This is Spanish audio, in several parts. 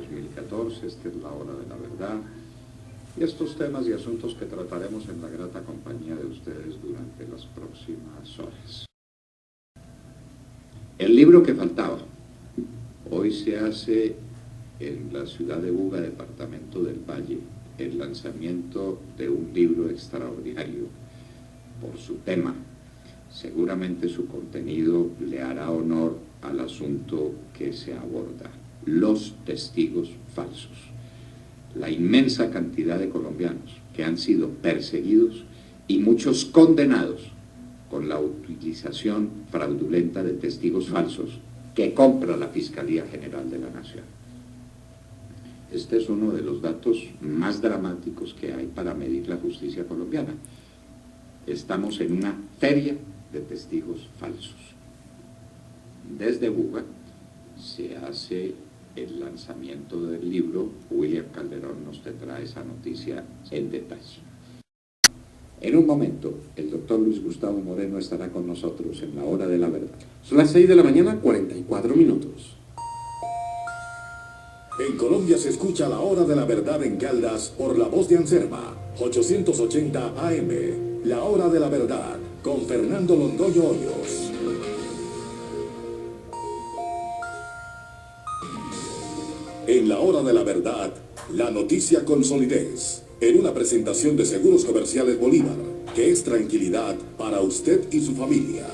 2014, esta es la hora de la verdad, y estos temas y asuntos que trataremos en la grata compañía de ustedes durante las próximas horas. El libro que faltaba, hoy se hace en la ciudad de Buga, departamento del Valle, el lanzamiento de un libro extraordinario por su tema. Seguramente su contenido le hará honor al asunto que se aborda: los testigos falsos. La inmensa cantidad de colombianos que han sido perseguidos y muchos condenados con la utilización fraudulenta de testigos falsos que compra la Fiscalía General de la Nación. Este es uno de los datos más dramáticos que hay para medir la justicia colombiana. Estamos en una feria de testigos falsos. Desde Buga se hace el lanzamiento del libro. William Calderón nos tendrá esa noticia en detalle. En un momento, el doctor Luis Gustavo Moreno estará con nosotros en la hora de la verdad. Son las 6 de la mañana, 44 minutos. En Colombia se escucha la hora de la verdad en Caldas por la voz de Anserma, 880 AM. La hora de la verdad, con Fernando Londoño Hoyos. En la hora de la verdad, la noticia con solidez. En una presentación de Seguros Comerciales Bolívar, que es tranquilidad para usted y su familia.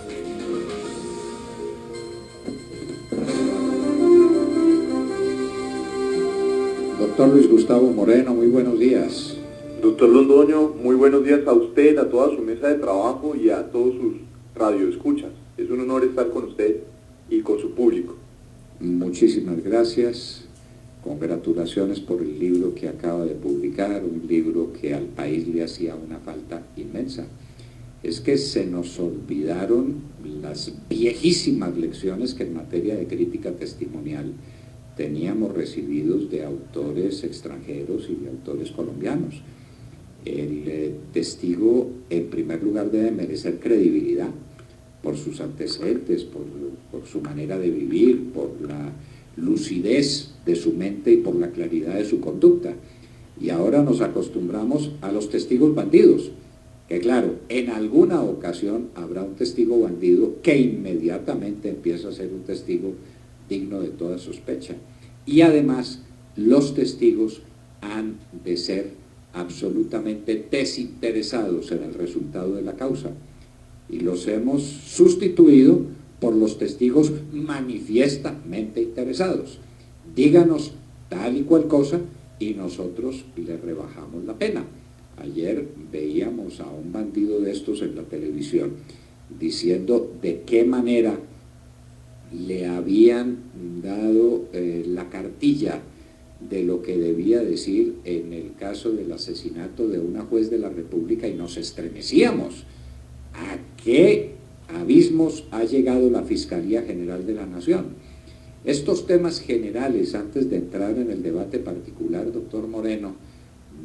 Doctor Luis Gustavo Moreno, muy buenos días. Doctor Londoño, muy buenos días a usted, a toda su mesa de trabajo y a todos sus radioescuchas. Es un honor estar con usted y con su público. Muchísimas gracias. Congratulaciones por el libro que acaba de publicar, un libro que al país le hacía una falta inmensa. Es que se nos olvidaron las viejísimas lecciones que en materia de crítica testimonial teníamos recibidos de autores extranjeros y de autores colombianos. El testigo, en primer lugar, debe merecer credibilidad por sus antecedentes, por su manera de vivir, por la lucidez de su mente y por la claridad de su conducta. Y ahora nos acostumbramos a los testigos bandidos, que claro, en alguna ocasión habrá un testigo bandido que inmediatamente empieza a ser un testigo digno de toda sospecha. Y además, los testigos han de ser absolutamente desinteresados en el resultado de la causa. Y los hemos sustituido por los testigos manifiestamente interesados. Díganos tal y cual cosa y nosotros le rebajamos la pena. Ayer veíamos a un bandido de estos en la televisión diciendo de qué manera le habían dado la cartilla de lo que debía decir en el caso del asesinato de una juez de la República y nos estremecíamos. ¿A qué abismos ha llegado la Fiscalía General de la Nación? Estos temas generales, antes de entrar en el debate particular, doctor Moreno,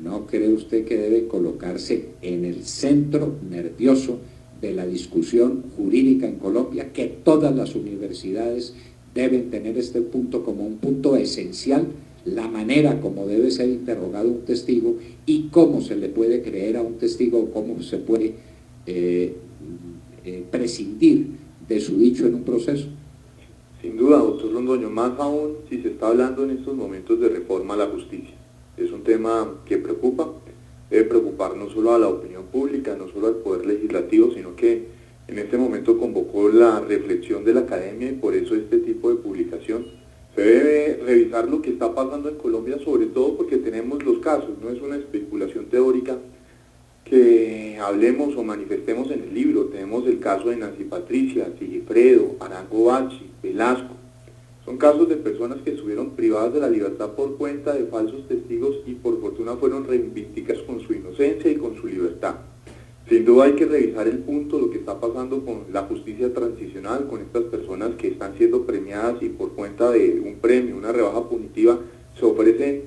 ¿no cree usted que debe colocarse en el centro nervioso de la discusión jurídica en Colombia, que todas las universidades deben tener este punto como un punto esencial, la manera como debe ser interrogado un testigo y cómo se le puede creer a un testigo o cómo se puede prescindir de su dicho en un proceso? Sin duda, doctor Londoño, más aún si se está hablando en estos momentos de reforma a la justicia. Es un tema que preocupa, debe preocupar no solo a la opinión pública, no solo al Poder Legislativo, sino que en este momento convocó la reflexión de la academia y por eso este tipo de publicación. Se debe revisar lo que está pasando en Colombia, sobre todo porque tenemos los casos, no es una especulación teórica que hablemos o manifestemos en el libro. Tenemos el caso de Nancy Patricia, Sigifredo, Arango Bachi, Velasco. Son casos de personas que estuvieron privadas de la libertad por cuenta de falsos testigos y por fortuna fueron reivindicadas con su inocencia y con su libertad. Sin duda hay que revisar el punto, lo que está pasando con la justicia transicional, con estas personas que están siendo premiadas y por cuenta de un premio, una rebaja punitiva, se ofrecen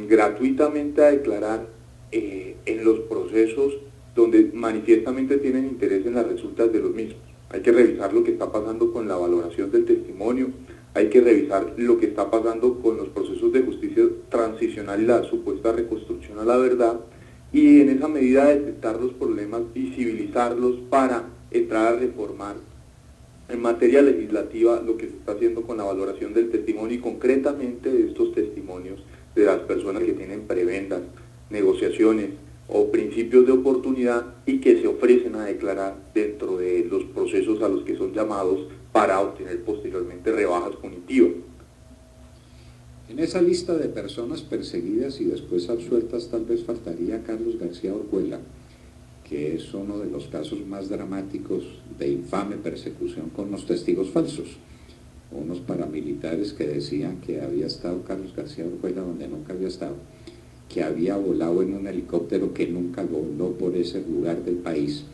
gratuitamente a declarar en los procesos donde manifiestamente tienen interés en las resultas de los mismos. Hay que revisar lo que está pasando con la valoración del testimonio, hay que revisar lo que está pasando con los procesos de justicia transicional y la supuesta reconstrucción a la verdad, y en esa medida detectar los problemas, visibilizarlos para entrar a reformar en materia legislativa lo que se está haciendo con la valoración del testimonio y concretamente de estos testimonios de las personas que tienen prebendas, negociaciones o principios de oportunidad y que se ofrecen a declarar dentro de los procesos a los que son llamados para obtener posteriormente rebajas punitivas. En esa lista de personas perseguidas y después absueltas tal vez faltaría Carlos García Orjuela, que es uno de los casos más dramáticos de infame persecución con los testigos falsos. Unos paramilitares que decían que había estado Carlos García Orjuela donde nunca había estado, que había volado en un helicóptero que nunca voló por ese lugar del país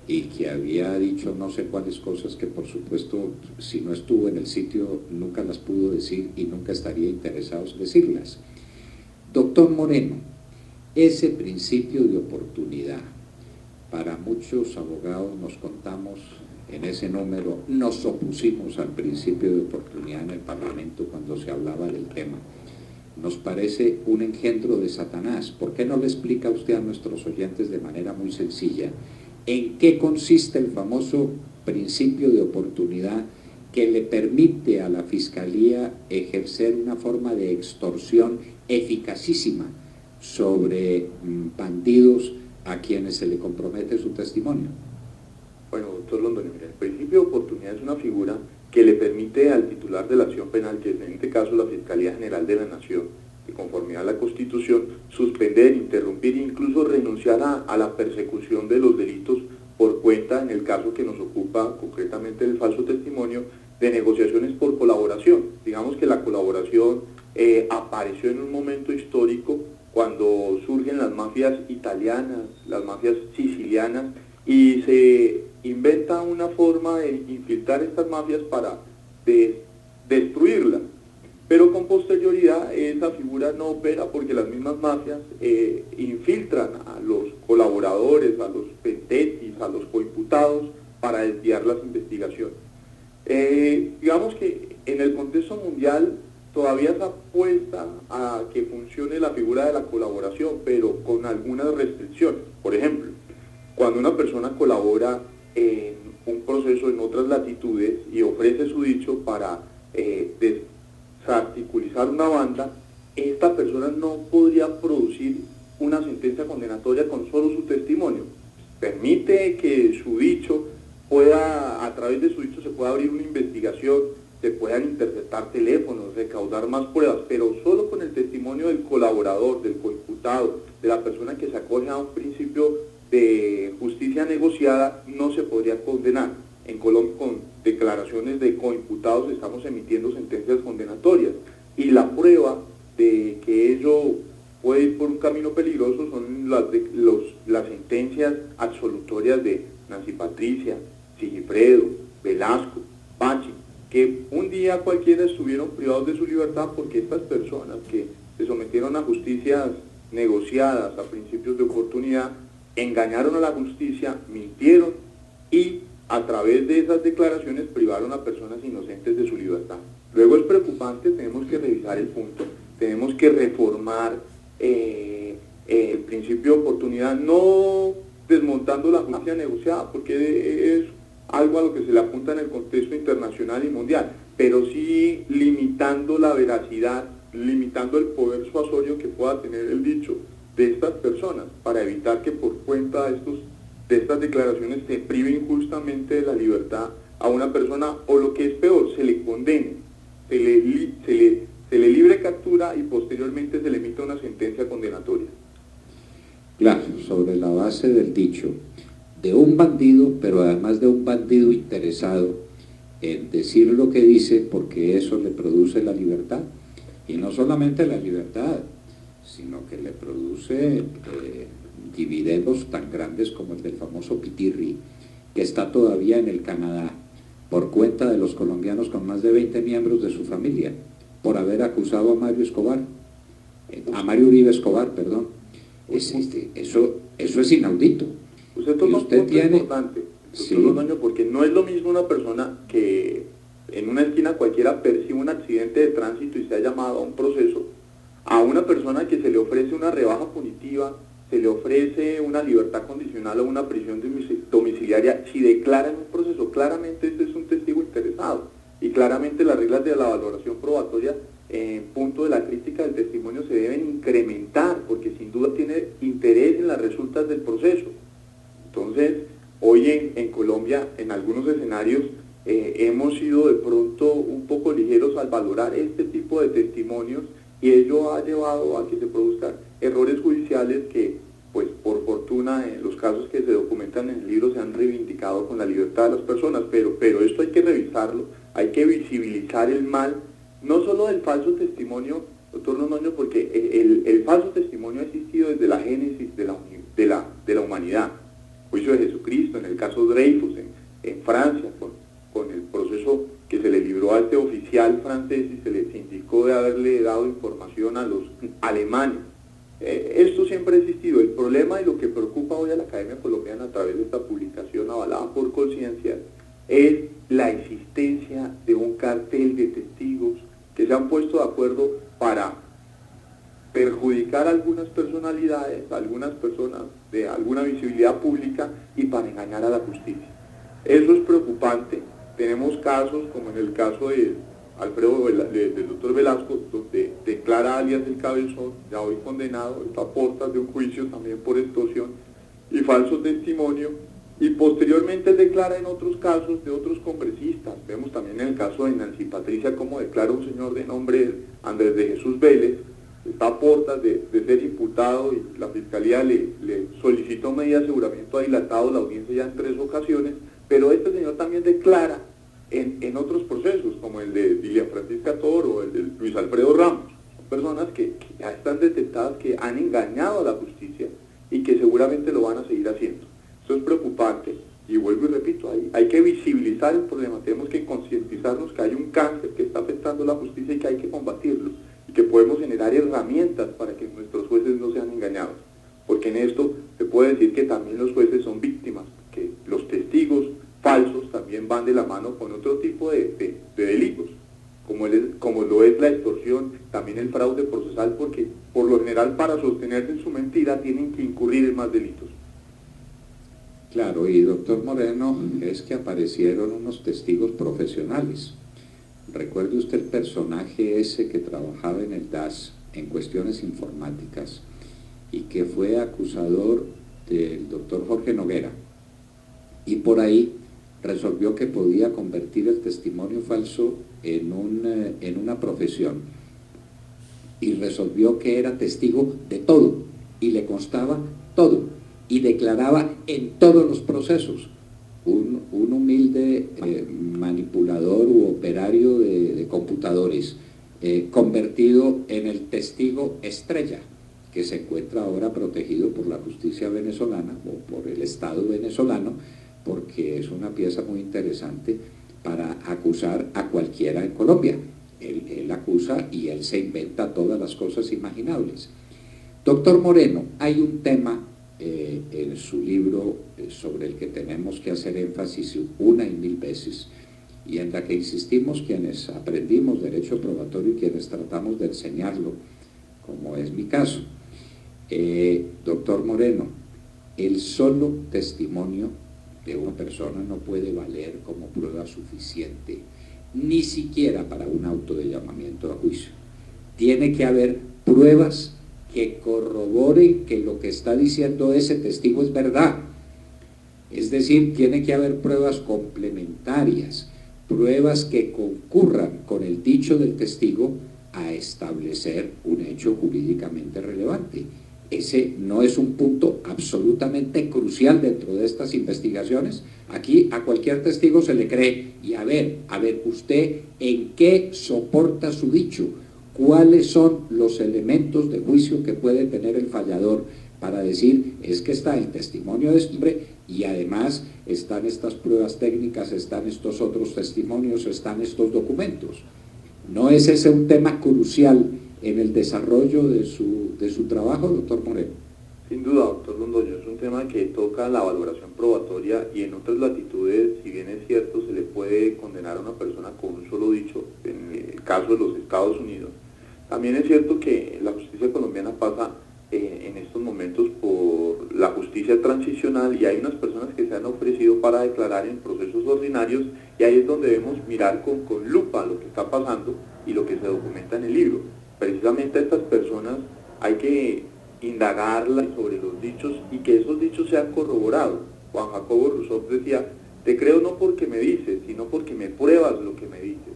y que había dicho no sé cuáles cosas que por supuesto si no estuvo en el sitio nunca las pudo decir y nunca estaría interesado en decirlas. Doctor Moreno, ese principio de oportunidad, para muchos abogados nos contamos en ese número, nos opusimos al principio de oportunidad en el Parlamento cuando se hablaba del tema. Nos parece un engendro de Satanás. ¿Por qué no le explica usted a nuestros oyentes de manera muy sencilla en qué consiste el famoso principio de oportunidad que le permite a la Fiscalía ejercer una forma de extorsión eficacísima sobre bandidos a quienes se le compromete su testimonio? Bueno, doctor Londoño, mira, el principio de oportunidad es una figura que le permite al titular de la acción penal, que es en este caso la Fiscalía General de la Nación, de conformidad a la Constitución, suspender, interrumpir e incluso renunciar a la persecución de los delitos por cuenta, en el caso que nos ocupa concretamente el falso testimonio, de negociaciones por colaboración. Digamos que la colaboración apareció en un momento histórico cuando surgen las mafias italianas, las mafias sicilianas, y se inventa una forma de infiltrar estas mafias para destruirlas. Pero con posterioridad esa figura no opera porque las mismas mafias infiltran a los colaboradores, a los pentetis, a los coimputados para desviar las investigaciones. Digamos que en el contexto mundial todavía se apuesta a que funcione la figura de la colaboración, pero con algunas restricciones. Por ejemplo, cuando una persona colabora en un proceso en otras latitudes y ofrece su dicho para desarticulizar una banda, esta persona no podría producir una sentencia condenatoria con solo su testimonio. Permite que su dicho pueda, a través de su dicho se pueda abrir una investigación, se puedan interceptar teléfonos, recaudar más pruebas, pero solo con el testimonio del colaborador, del coimputado, de la persona que se acoge a un principio de justicia negociada, no se podría condenar. En Colombia, con declaraciones de coimputados, estamos emitiendo sentencias condenatorias, y la prueba de que ello puede ir por un camino peligroso son las sentencias absolutorias de Nancy Patricia, Sigifredo, Velasco, Pachi, que un día cualquiera estuvieron privados de su libertad porque estas personas que se sometieron a justicias negociadas a principios de oportunidad engañaron a la justicia, mintieron y a través de esas declaraciones privaron a personas inocentes de su libertad. Luego es preocupante, tenemos que revisar el punto, tenemos que reformar el principio de oportunidad, no desmontando la justicia negociada, porque es algo a lo que se le apunta en el contexto internacional y mundial, pero sí limitando la veracidad, limitando el poder suasorio que pueda tener el dicho de estas personas, para evitar que por cuenta de estas declaraciones se prive injustamente de la libertad a una persona, o lo que es peor, se le condene, se le libre captura y posteriormente se le emita una sentencia condenatoria. Claro, sobre la base del dicho de un bandido, pero además de un bandido interesado en decir lo que dice porque eso le produce la libertad, y no solamente la libertad, sino que le produce dividendos tan grandes como el del famoso Pitirri, que está todavía en el Canadá, por cuenta de los colombianos con más de 20 miembros de su familia, por haber acusado a Mario Uribe Escobar, perdón. Eso es inaudito. Usted toma un punto importante, sí, doctor Londoño, porque no es lo mismo una persona que en una esquina cualquiera percibe un accidente de tránsito y sea llamado a un proceso, a una persona que se le ofrece una rebaja punitiva, se le ofrece una libertad condicional o una prisión domiciliaria, si declara en un proceso, claramente este es un testigo interesado y claramente las reglas de la valoración probatoria en punto de la crítica del testimonio se deben incrementar porque sin duda tiene interés en las resultas del proceso. Entonces, hoy en Colombia, en algunos escenarios, hemos sido de pronto un poco ligeros al valorar este tipo de testimonios y ello ha llevado a que se produzcan errores judiciales que, pues por fortuna, en los casos que se documentan en el libro se han reivindicado con la libertad de las personas, pero esto hay que revisarlo, hay que visibilizar el mal, no solo del falso testimonio, doctor Londoño, porque el falso testimonio ha existido desde la génesis de la humanidad. Juicio de Jesucristo, en el caso Dreyfus, en Francia, con el proceso que se le libró a este oficial francés y se les indicó de haberle dado información a los alemanes. Esto siempre ha existido. El problema y lo que preocupa hoy a la Academia Colombiana a través de esta publicación avalada por Conciencia es la existencia de un cartel de testigos que se han puesto de acuerdo para perjudicar a algunas personalidades, a algunas personas de alguna visibilidad pública y para engañar a la justicia. Eso es preocupante. Tenemos casos como en el caso de del doctor Velasco, donde declara alias El Cabezón, ya hoy condenado, está a puertas de un juicio también por extorsión y falso testimonio, y posteriormente declara en otros casos de otros congresistas. Vemos también en el caso de Nancy Patricia cómo declara un señor de nombre Andrés de Jesús Vélez, está a puertas de ser imputado y la Fiscalía le solicitó medida de aseguramiento, ha dilatado la audiencia ya en 3 ocasiones, pero este señor también declara en otros procesos, como el de Dilia Francisca Toro o el de Luis Alfredo Ramos. Son personas que ya están detectadas, que han engañado a la justicia y que seguramente lo van a seguir haciendo. Eso es preocupante y vuelvo y repito, hay que visibilizar el problema, tenemos que concientizarnos que hay un cáncer que está afectando la justicia y que hay que combatirlo y que podemos generar herramientas para que nuestros jueces no sean engañados, porque en esto se puede decir que también los jueces son víctimas, que los testigos falsos también van de la mano con otro tipo de delitos, como lo es la extorsión, también el fraude procesal, porque por lo general para sostenerse en su mentira tienen que incurrir en más delitos. Claro, y doctor Moreno, es que aparecieron unos testigos profesionales. Recuerde usted el personaje ese que trabajaba en el DAS en cuestiones informáticas y que fue acusador del doctor Jorge Noguera, y por ahí resolvió que podía convertir el testimonio falso en una profesión, y resolvió que era testigo de todo, y le constaba todo, y declaraba en todos los procesos. Un humilde manipulador u operario de computadores, convertido en el testigo estrella, que se encuentra ahora protegido por la justicia venezolana o por el Estado venezolano, porque es una pieza muy interesante para acusar a cualquiera en Colombia. Él acusa y él se inventa todas las cosas imaginables. Doctor Moreno, hay un tema en su libro sobre el que tenemos que hacer énfasis una y mil veces, y en la que insistimos quienes aprendimos derecho probatorio y quienes tratamos de enseñarlo, como es mi caso. Doctor Moreno, el solo testimonio de una persona no puede valer como prueba suficiente, ni siquiera para un auto de llamamiento a juicio. Tiene que haber pruebas que corroboren que lo que está diciendo ese testigo es verdad. Es decir, tiene que haber pruebas complementarias, pruebas que concurran con el dicho del testigo a establecer un hecho jurídicamente relevante. Ese no es un punto absolutamente crucial dentro de estas investigaciones. Aquí a cualquier testigo se le cree, y a ver, usted en qué soporta su dicho, cuáles son los elementos de juicio que puede tener el fallador para decir, es que está el testimonio de este hombre y además están estas pruebas técnicas, están estos otros testimonios, están estos documentos. ¿No es ese un tema crucial en el desarrollo de su trabajo, doctor Moreno? Sin duda, doctor Londoño, es un tema que toca la valoración probatoria y en otras latitudes, si bien es cierto, se le puede condenar a una persona con un solo dicho, en el caso de los Estados Unidos. También es cierto que la justicia colombiana pasa en estos momentos por la justicia transicional y hay unas personas que se han ofrecido para declarar en procesos ordinarios y ahí es donde debemos mirar con lupa lo que está pasando y lo que se documenta en el libro. Precisamente a estas personas hay que indagarlas sobre los dichos y que esos dichos sean corroborados. Juan Jacobo Rousseau decía, te creo no porque me dices, sino porque me pruebas lo que me dices.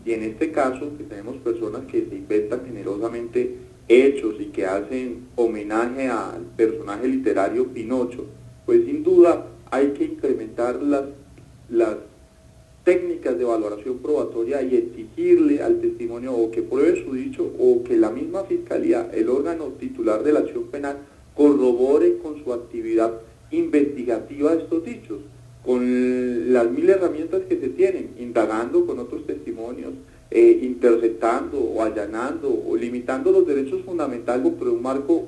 Y en este caso, que tenemos personas que se inventan generosamente hechos y que hacen homenaje al personaje literario Pinocho, pues sin duda hay que incrementar las técnicas de valoración probatoria y exigirle al testimonio o que pruebe su dicho o que la misma fiscalía, el órgano titular de la acción penal, corrobore con su actividad investigativa estos dichos, con las 1000 herramientas que se tienen, indagando con otros testimonios, interceptando o allanando o limitando los derechos fundamentales dentro de un marco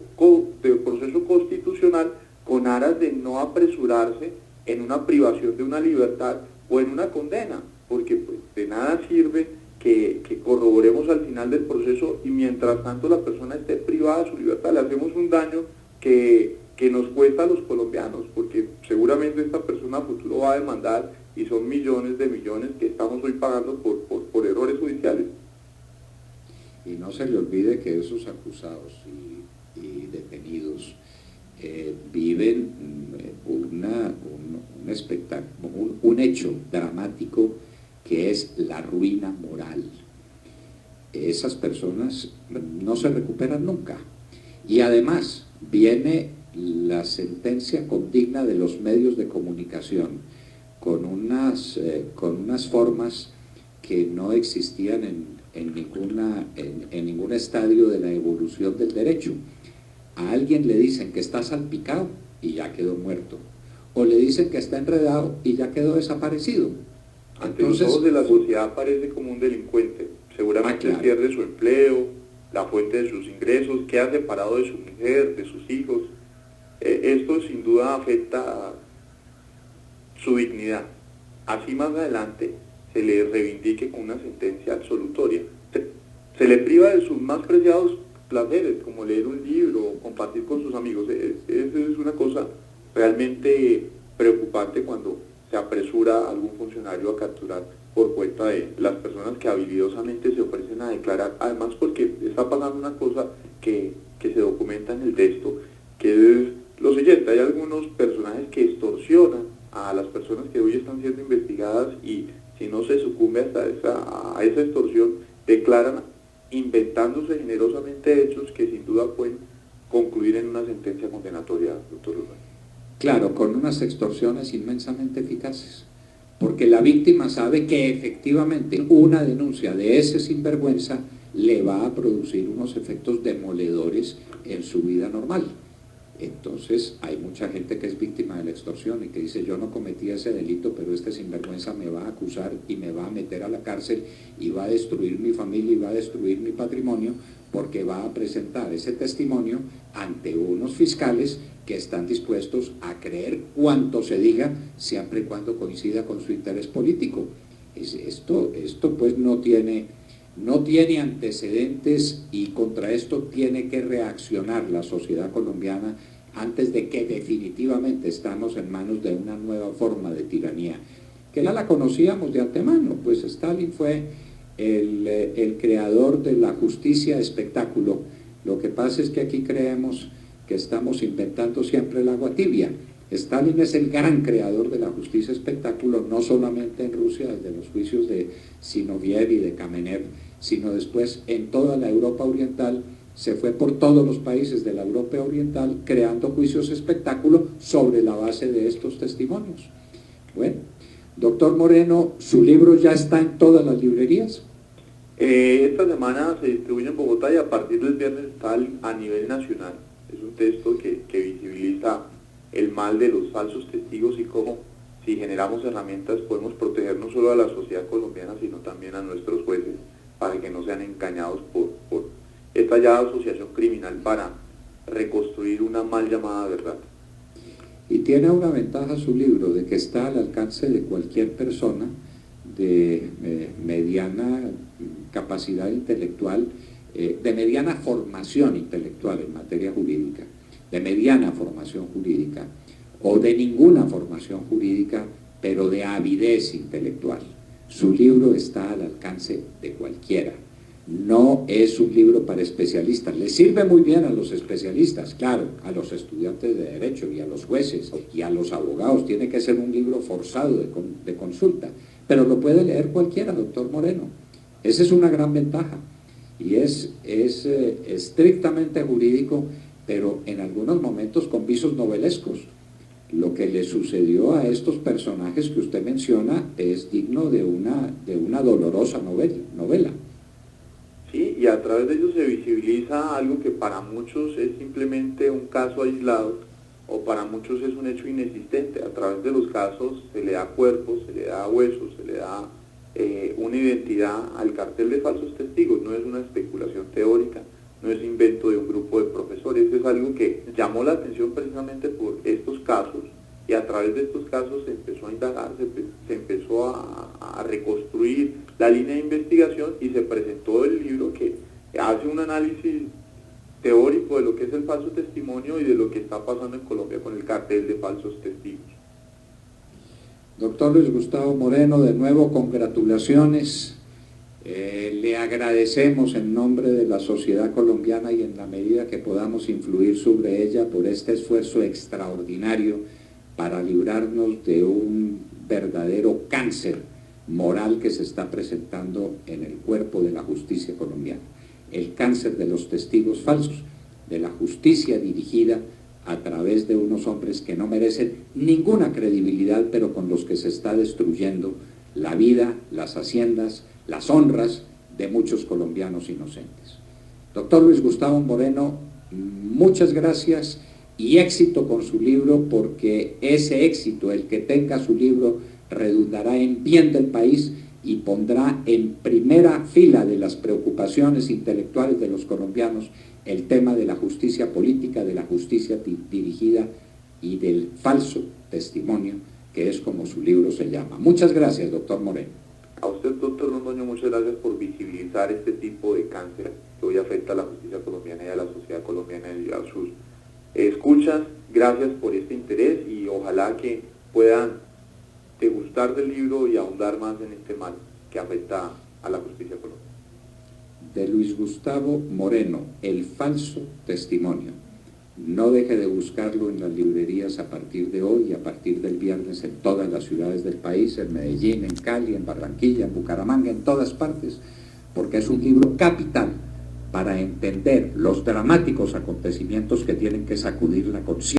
de proceso constitucional con aras de no apresurarse en una privación de una libertad o en una condena, porque pues, de nada sirve que corroboremos al final del proceso y mientras tanto la persona esté privada de su libertad, le hacemos un daño que nos cuesta a los colombianos, porque seguramente esta persona a futuro va a demandar y son millones de millones que estamos hoy pagando por errores judiciales. Y no se le olvide que esos acusados y detenidos viven un espectáculo, un hecho dramático que es la ruina moral. Esas personas no se recuperan nunca. Y además viene la sentencia condigna de los medios de comunicación con unas formas que no existían en ningún estadio de la evolución del derecho. A alguien le dicen que está salpicado y ya quedó muerto, o le dicen que está enredado y ya quedó desaparecido. Ante los ojos de la sociedad aparece como un delincuente, seguramente claro, pierde su empleo, la fuente de sus ingresos, queda separado de su mujer, de sus hijos. Esto sin duda afecta su dignidad. Así más adelante se le reivindique con una sentencia absolutoria. Se le priva de sus más preciados placeres, como leer un libro o compartir con sus amigos. Eso es una cosa realmente preocupante cuando se apresura a algún funcionario a capturar por cuenta de las personas que habilidosamente se ofrecen a declarar. Además porque está pasando una cosa que se documenta en el texto, que es lo siguiente: hay algunos personajes que extorsionan a las personas que hoy están siendo investigadas y si no se sucumbe a esa extorsión, declaran inventándose generosamente hechos que sin duda pueden concluir en una sentencia condenatoria, doctor Luna. Claro, con unas extorsiones inmensamente eficaces, porque la víctima sabe que efectivamente una denuncia de ese sinvergüenza le va a producir unos efectos demoledores en su vida normal. Entonces hay mucha gente que es víctima de la extorsión y que dice: yo no cometí ese delito, pero este sinvergüenza me va a acusar y me va a meter a la cárcel y va a destruir mi familia y va a destruir mi patrimonio, porque va a presentar ese testimonio ante unos fiscales que están dispuestos a creer cuanto se diga, siempre y cuando coincida con su interés político. Esto pues no tiene antecedentes, y contra esto tiene que reaccionar la sociedad colombiana antes de que definitivamente estamos en manos de una nueva forma de tiranía, que ya la conocíamos de antemano. Pues Stalin fue el creador de la justicia espectáculo. Lo que pasa es que aquí creemos que estamos inventando siempre el agua tibia. Stalin es el gran creador de la justicia espectáculo, no solamente en Rusia, desde los juicios de Zinoviev y de Kamenev, sino después en toda la Europa Oriental. Se fue por todos los países de la Europa Oriental creando juicios espectáculo sobre la base de estos testimonios. Bueno, doctor Moreno, ¿su libro ya está en todas las librerías? Esta semana se distribuye en Bogotá y a partir del viernes está a nivel nacional. Es un texto que visibiliza el mal de los falsos testigos y cómo, si generamos herramientas, podemos proteger no solo a la sociedad colombiana, sino también a nuestros jueces, para que no sean engañados por esta ya asociación criminal para reconstruir una mal llamada verdad. Y tiene una ventaja su libro, de que está al alcance de cualquier persona de mediana capacidad intelectual, de mediana formación intelectual en materia jurídica, de mediana formación jurídica, o de ninguna formación jurídica, pero de avidez intelectual. Su libro está al alcance de cualquiera. No es un libro para especialistas. Le sirve muy bien a los especialistas, claro, a los estudiantes de Derecho y a los jueces y a los abogados. Tiene que ser un libro forzado de consulta, pero lo puede leer cualquiera, doctor Moreno. Esa es una gran ventaja. Y es estrictamente jurídico, pero en algunos momentos con visos novelescos. Lo que le sucedió a estos personajes que usted menciona es digno de una dolorosa novela. Sí, y a través de ello se visibiliza algo que para muchos es simplemente un caso aislado, o para muchos es un hecho inexistente. A través de los casos se le da cuerpo, se le da huesos, se le da una identidad al cartel de falsos testigos. No es una especulación teórica, no es invento de un grupo de profesores, es algo que llamó la atención precisamente por estos casos, y a través de estos casos se empezó a indagar, se empezó a reconstruir la línea de investigación, y se presentó el libro que hace un análisis teórico de lo que es el falso testimonio y de lo que está pasando en Colombia con el cartel de falsos testigos. Doctor Luis Gustavo Moreno, de nuevo congratulaciones. Le agradecemos en nombre de la sociedad colombiana y en la medida que podamos influir sobre ella por este esfuerzo extraordinario para librarnos de un verdadero cáncer moral que se está presentando en el cuerpo de la justicia colombiana. El cáncer de los testigos falsos, de la justicia dirigida a través de unos hombres que no merecen ninguna credibilidad, pero con los que se está destruyendo la vida, las haciendas, las honras de muchos colombianos inocentes. Doctor Luis Gustavo Moreno, muchas gracias y éxito con su libro, porque ese éxito, el que tenga su libro, redundará en bien del país y pondrá en primera fila de las preocupaciones intelectuales de los colombianos el tema de la justicia política, de la justicia dirigida y del falso testimonio, que es como su libro se llama. Muchas gracias, doctor Moreno. A usted, doctor Londoño, muchas gracias por visibilizar este tipo de cáncer que hoy afecta a la justicia colombiana y a la sociedad colombiana y a sus escuchas. Gracias por este interés y ojalá que puedan degustar del libro y ahondar más en este mal que afecta a la justicia colombiana. De Luis Gustavo Moreno, El falso testimonio. No deje de buscarlo en las librerías a partir de hoy y a partir del viernes en todas las ciudades del país, en Medellín, en Cali, en Barranquilla, en Bucaramanga, en todas partes, porque es un libro capital para entender los dramáticos acontecimientos que tienen que sacudir la conciencia